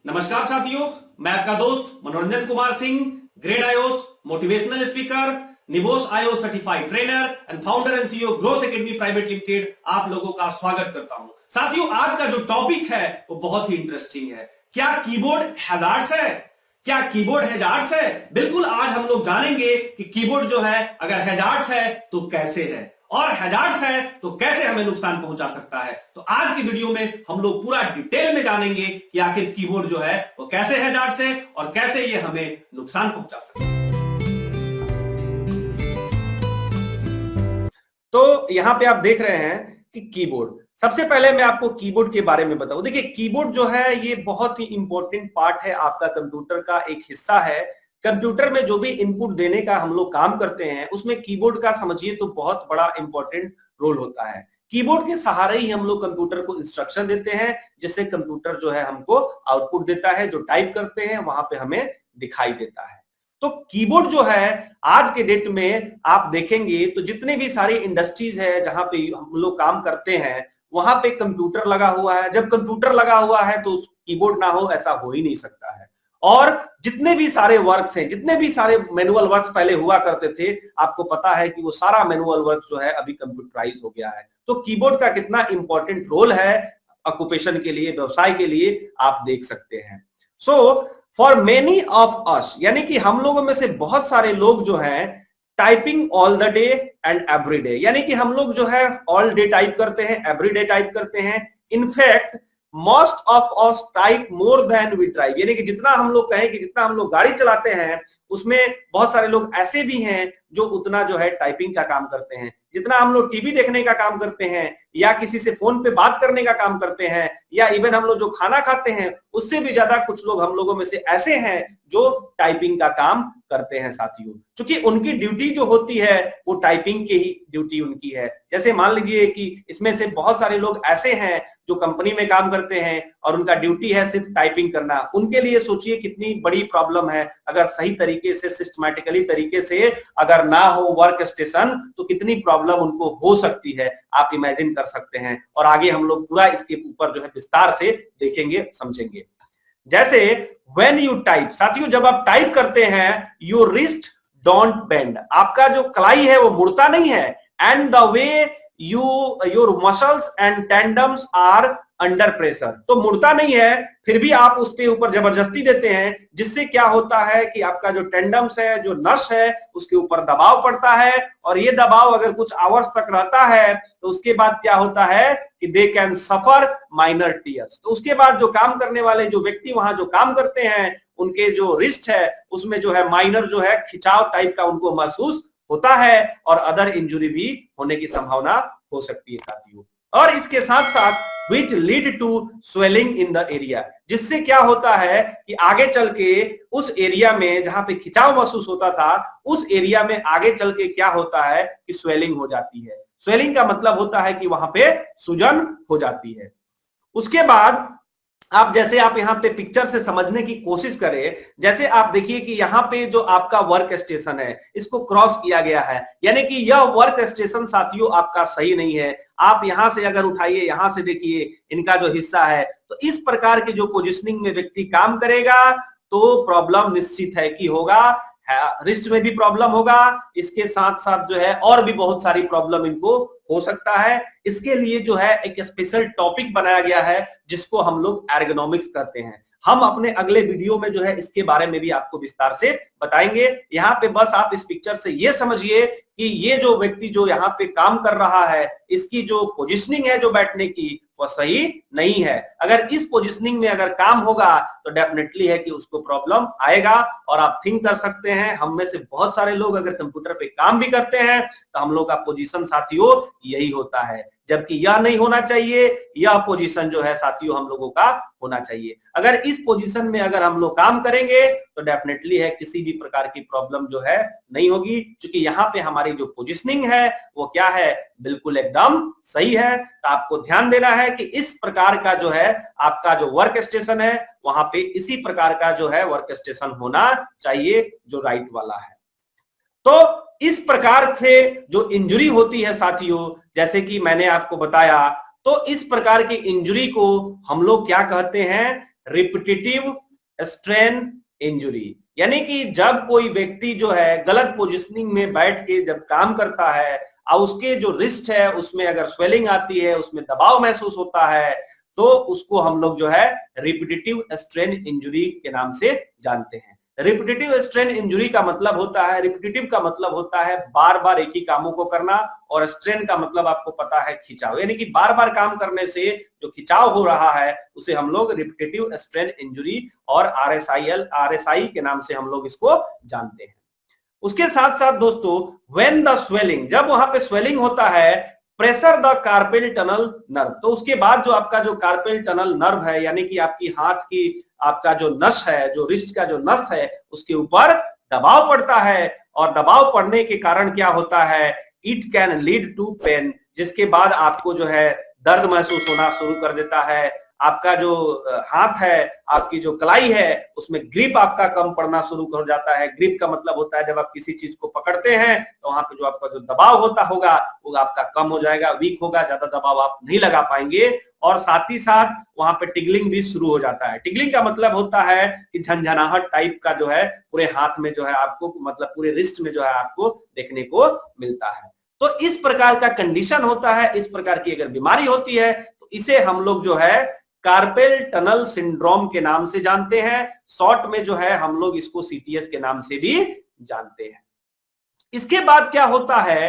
नमस्कार साथियों, मैं आपका दोस्त Manoranjan Kumar Singh, grade IOS, motivational speaker, निवोस IOS certified trainer and founder and CEO growth academy private limited आप लोगों का स्वागत करता हूं। साथियों, आज का जो टॉपिक है वो बहुत ही इंटरेस्टिंग है। क्या कीबोर्ड हैजार्ड्स है? क्या कीबोर्ड हैजार्ड्स है? बिल्कुल, आज हम लोग जानेंगे कि कीबोर्ड जो है अगर हैजार्ड्स है तो कैसे है, और हैजार्ड्स है तो कैसे हमें नुकसान पहुंचा सकता है। तो आज की वीडियो में हम लोग पूरा डिटेल में जानेंगे कि आखिर कीबोर्ड जो है वो कैसे हैजार्ड्स है और कैसे ये हमें नुकसान पहुंचा सकता है। तो यहां पे आप देख रहे हैं कि कीबोर्ड, सबसे पहले मैं आपको कीबोर्ड के बारे में बताऊं। देखिए, कीबोर्ड जो है ये बहुत ही इंपॉर्टेंट पार्ट है, आपका कंप्यूटर का एक हिस्सा है। कंप्यूटर में जो भी इनपुट देने का हम लोग काम करते हैं उसमें कीबोर्ड का समझिए तो बहुत बड़ा इंपॉर्टेंट रोल होता है। कीबोर्ड के सहारे ही हम लोग कंप्यूटर को इंस्ट्रक्शन देते हैं, जिससे कंप्यूटर जो है हमको आउटपुट देता है, जो टाइप करते हैं वहां पे हमें दिखाई देता है। तो कीबोर्ड जो है आज के डेट में आप देखेंगे तो जितने भी सारी इंडस्ट्रीज है जहां पे हम लोग काम करते हैं वहां पे कंप्यूटर लगा हुआ है। जब कंप्यूटर लगा हुआ है तो कीबोर्ड ना हो ऐसा हो ही नहीं सकता है। और जितने भी सारे वर्क्स हैं, जितने भी सारे मैनुअल वर्क्स पहले हुआ करते थे, आपको पता है कि वो सारा मैनुअल वर्क जो है अभी कंप्यूटराइज हो गया है। तो कीबोर्ड का कितना इंपॉर्टेंट रोल है ऑक्यूपेशन के लिए, व्यवसाय के लिए, आप देख सकते हैं। So for many of us, यानी कि हम लोगों में से बहुत सारे लोग जो हैं typing all the day and every day, यानी कि हम लोग जो है ऑल डे टाइप करते हैं, एवरी डे टाइप करते हैं। In fact most of us type more than we drive, यानी कि जितना हम लोग कहें कि जितना हम लोग गाड़ी चलाते हैं उसमें बहुत सारे लोग ऐसे भी हैं जो उतना जो है टाइपिंग का काम करते हैं। जितना हम लोग टीवी देखने का काम करते हैं या किसी से फोन पे बात करने का काम करते हैं या इवन हम लोग जो खाना खाते हैं उससे भी ज्यादा कुछ लोग हम लोगों में से ऐसे हैं जो टाइपिंग का काम करते हैं साथियों। क्योंकि उनकी ड्यूटी जो होती है वो टाइपिंग की ही ड्यूटी उनकी है। जैसे मान लीजिए कि इसमें से बहुत सारे लोग ऐसे हैं जो कंपनी में काम करते हैं और उनका ड्यूटी है सिर्फ टाइपिंग करना। उनके लिए सोचिए कितनी बड़ी प्रॉब्लम है अगर सही तरीके से, सिस्टमैटिकली तरीके से अगर ना हो वर्क स्टेशन तो कितनी प्रॉब्लम उनको हो सकती है, आप इमेजिन कर सकते हैं। और आगे हम लोग पूरा इसके ऊपर जो है विस्तार से देखेंगे, समझेंगे। जैसे व्हेन यू टाइप, साथियों जब आप टाइप करते हैं योर रिस्ट डोंट बेंड, आपका जो कलाई है वो मुड़ता नहीं है। And the way your muscles and tendons are under pressure, तो मुड़ता नहीं है फिर भी आप उसके ऊपर जबरदस्ती देते हैं, जिससे क्या होता है कि आपका जो टेंडम्स है, जो नस है, उसके ऊपर दबाव पड़ता है। और ये दबाव अगर कुछ आवर्स तक रहता है तो उसके बाद क्या होता है कि they can suffer minor tears. तो उसके बाद जो काम करने वाले जो व्यक्ति वहां जो काम करते हैं उनके जो रिस्ट है उसमें जो है माइनर जो है खिंचाव टाइप का उनको महसूस होता है और अदर इंजुरी भी होने की संभावना हो सकती है साथियों। और इसके साथ साथ which lead to swelling in the area, जिससे क्या होता है कि आगे चल के उस एरिया में जहां पे खिंचाव महसूस होता था उस एरिया में आगे चल के क्या होता है कि स्वेलिंग हो जाती है। स्वेलिंग का मतलब होता है कि वहां पे सूजन हो जाती है। उसके बाद आप जैसे आप यहाँ पे पिक्चर से समझने की कोशिश करें, जैसे आप देखिए कि यहाँ पे जो आपका वर्क स्टेशन है इसको क्रॉस किया गया है, यानी कि यह वर्क स्टेशन साथियों आपका सही नहीं है। आप यहां से अगर उठाइए, यहां से देखिए इनका जो हिस्सा है, तो इस प्रकार की जो पोजिशनिंग में व्यक्ति काम करेगा तो प्रॉब्लम निश्चित है कि होगा, रिस्ट में भी प्रॉब्लम होगा, इसके साथ साथ जो है और भी बहुत सारी प्रॉब्लम इनको हो सकता है। इसके लिए जो है एक स्पेशल टॉपिक बनाया गया है जिसको हम लोग एर्गोनॉमिक्स कहते हैं। हम अपने अगले वीडियो में जो है इसके बारे में भी आपको विस्तार से बताएंगे। यहाँ पे बस आप इस पिक्चर से ये समझिए कि ये जो व्यक्ति जो यहाँ पे काम कर रहा है इसकी जो पोजिशनिंग है जो बैठने की वो सही नहीं है। अगर इस पोजिशनिंग में अगर काम होगा तो डेफिनेटली है कि उसको प्रॉब्लम आएगा। और आप थिंक कर सकते हैं, हम में से बहुत सारे लोग अगर कंप्यूटर पे काम भी करते हैं तो हम लोग का पोजीशन साथियों यही होता है, जबकि यह नहीं होना चाहिए। यह पोजीशन जो है साथियों हम लोगों का होना चाहिए। अगर इस पोजीशन में अगर हम लोग काम करेंगे तो डेफिनेटली है किसी भी प्रकार की प्रॉब्लम जो है नहीं होगी, क्योंकि यहाँ पे हमारी जो पोजीशनिंग है वो क्या है, बिल्कुल एकदम सही है। तो आपको ध्यान देना है कि इस प्रकार का जो है आपका जो वर्क स्टेशन है वहां पे इसी प्रकार का जो है वर्क स्टेशन होना चाहिए जो राइट वाला है। तो इस प्रकार से जो इंजरी होती है साथियों, जैसे कि मैंने आपको बताया, तो इस प्रकार की इंजरी को हम लोग क्या कहते हैं, रिपीटेटिव स्ट्रेन इंजुरी, यानी कि जब कोई व्यक्ति जो है गलत पोजिशनिंग में बैठ के जब काम करता है और उसके जो रिस्ट है उसमें अगर स्वेलिंग आती है, उसमें दबाव महसूस होता है, तो उसको हम लोग जो है रिपीटेटिव स्ट्रेन इंजुरी के नाम से जानते हैं। रिपीटेटिव स्ट्रेन इंजुरी का मतलब होता है, रिपीटेटिव का मतलब होता है बार बार एक ही कामों को करना, और स्ट्रेन का मतलब आपको पता है खिंचाव, यानी कि बार बार काम करने से जो खिंचाव हो रहा है उसे हम लोग रिपीटेटिव स्ट्रेन इंजुरी और आरएसआई के नाम से हम लोग इसको जानते हैं। उसके साथ साथ दोस्तों, व्हेन द स्वेलिंग, जब वहां पे स्वेलिंग होता है, pressure the carpel tunnel nerve, तो उसके बाद जो आपका जो कार्पेल टनल नर्व है, यानी कि आपकी हाथ की आपका जो नस है, जो रिस्ट का जो नस है, उसके ऊपर दबाव पड़ता है, और दबाव पड़ने के कारण क्या होता है, it can lead to pain, जिसके बाद आपको जो है दर्द महसूस होना शुरू कर देता है। आपका जो हाथ है, आपकी जो कलाई है, उसमें ग्रिप आपका कम पड़ना शुरू हो जाता है। ग्रिप का मतलब होता है जब आप किसी चीज को पकड़ते हैं तो वहां पे जो आपका जो दबाव होता होगा वो आपका कम हो जाएगा, वीक होगा, ज्यादा दबाव आप नहीं लगा पाएंगे, और साथ ही साथ वहां पे टिगलिंग भी शुरू हो जाता है। टिगलिंग का मतलब होता है कि झंझनाहट टाइप का जो है पूरे हाथ में जो है आपको, मतलब पूरे रिस्ट में जो है आपको देखने को मिलता है। तो इस प्रकार का कंडीशन होता है, इस प्रकार की अगर बीमारी होती है तो इसे हम लोग जो है कार्पेल टनल सिंड्रोम के नाम से जानते हैं। शॉर्ट में जो है हम लोग इसको सीटीएस के नाम से भी जानते हैं। इसके बाद क्या होता है,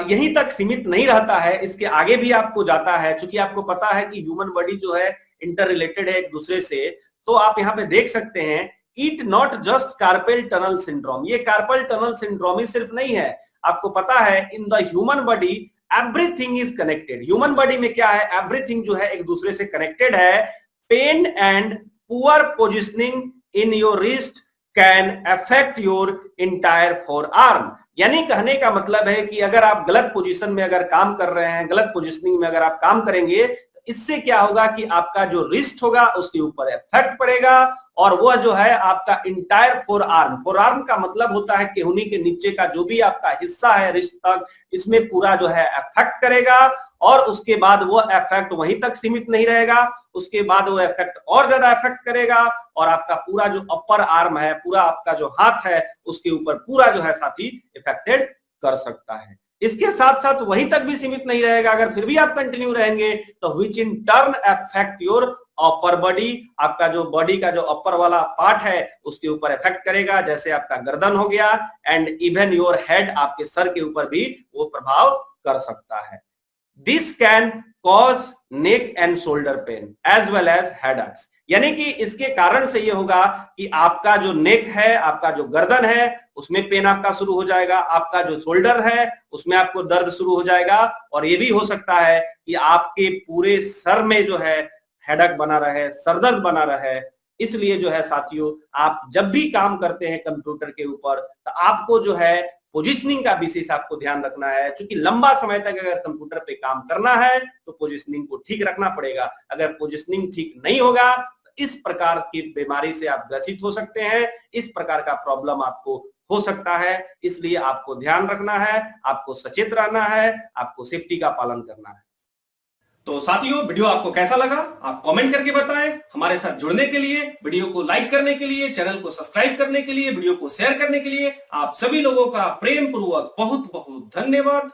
यहीं तक सीमित नहीं रहता है, इसके आगे भी आपको जाता है। चूंकि आपको पता है कि ह्यूमन बॉडी जो है इंटर रिलेटेड है एक दूसरे से, तो आप यहाँ पे देख सकते हैं it not just carpel tunnel syndrome, ये कार्पेल टनल सिंड्रोम ही सिर्फ नहीं है। आपको पता है in the human body everything is connected, human body में क्या है, एवरीथिंग जो है एक दूसरे से कनेक्टेड है। Pain and poor positioning in your wrist can affect your entire forearm, यानी कहने का मतलब है कि अगर आप गलत पोजीशन में अगर काम कर रहे हैं, गलत पोजीशनिंग में अगर आप काम करेंगे, तो इससे क्या होगा कि आपका जो रिस्ट होगा उसके ऊपर इफेक्ट पड़ेगा, और वह जो है आपका इंटायर फोर आर्म का मतलब होता है केहूनी के नीचे का जो भी आपका हिस्सा है रिस्ट तक, इसमें पूरा जो है इफेक्ट करेगा। और उसके बाद वो इफेक्ट वहीं तक सीमित नहीं रहेगा, उसके बाद वो इफेक्ट और ज्यादा इफेक्ट करेगा, और आपका पूरा जो अपर आर्म है, पूरा आपका जो हाथ है, उसके ऊपर पूरा जो है साथी इफेक्टेड कर सकता है। इसके साथ साथ वहीं तक भी सीमित नहीं रहेगा, अगर फिर भी आप कंटिन्यू रहेंगे तो which in turn affect your upper body, आपका जो बॉडी का जो अपर वाला पार्ट है उसके ऊपर इफेक्ट करेगा, जैसे आपका गर्दन हो गया, एंड इवन योर हेड, आपके सर के ऊपर भी वो प्रभाव कर सकता है। This can cause neck and shoulder pain as well as headaches, यानी कि इसके कारण से ये होगा कि आपका जो नेक है, आपका जो गर्दन है, उसमें पेन आपका शुरू हो जाएगा, आपका जो शोल्डर है उसमें आपको दर्द शुरू हो जाएगा, और ये भी हो सकता है कि आपके पूरे सर में जो है हेडेक बना रहे, सरदर्द बना रहे। इसलिए जो है साथियों, आप जब भी काम करते हैं कंप्यूटर के ऊपर तो आपको जो है पोजिशनिंग का विशेष आपको ध्यान रखना है, क्योंकि लंबा समय तक अगर कंप्यूटर पे काम करना है तो पोजिशनिंग को ठीक रखना पड़ेगा। अगर पोजिशनिंग ठीक नहीं होगा तो इस प्रकार की बीमारी से आप ग्रसित हो सकते हैं, इस प्रकार का प्रॉब्लम आपको हो सकता है। इसलिए आपको ध्यान रखना है, आपको सचेत रहना है, आपको सेफ्टी का पालन करना है। तो साथियों, वीडियो आपको कैसा लगा आप कमेंट करके बताएं। हमारे साथ जुड़ने के लिए, वीडियो को लाइक करने के लिए, चैनल को सब्सक्राइब करने के लिए, वीडियो को शेयर करने के लिए आप सभी लोगों का प्रेम पूर्वक बहुत बहुत धन्यवाद।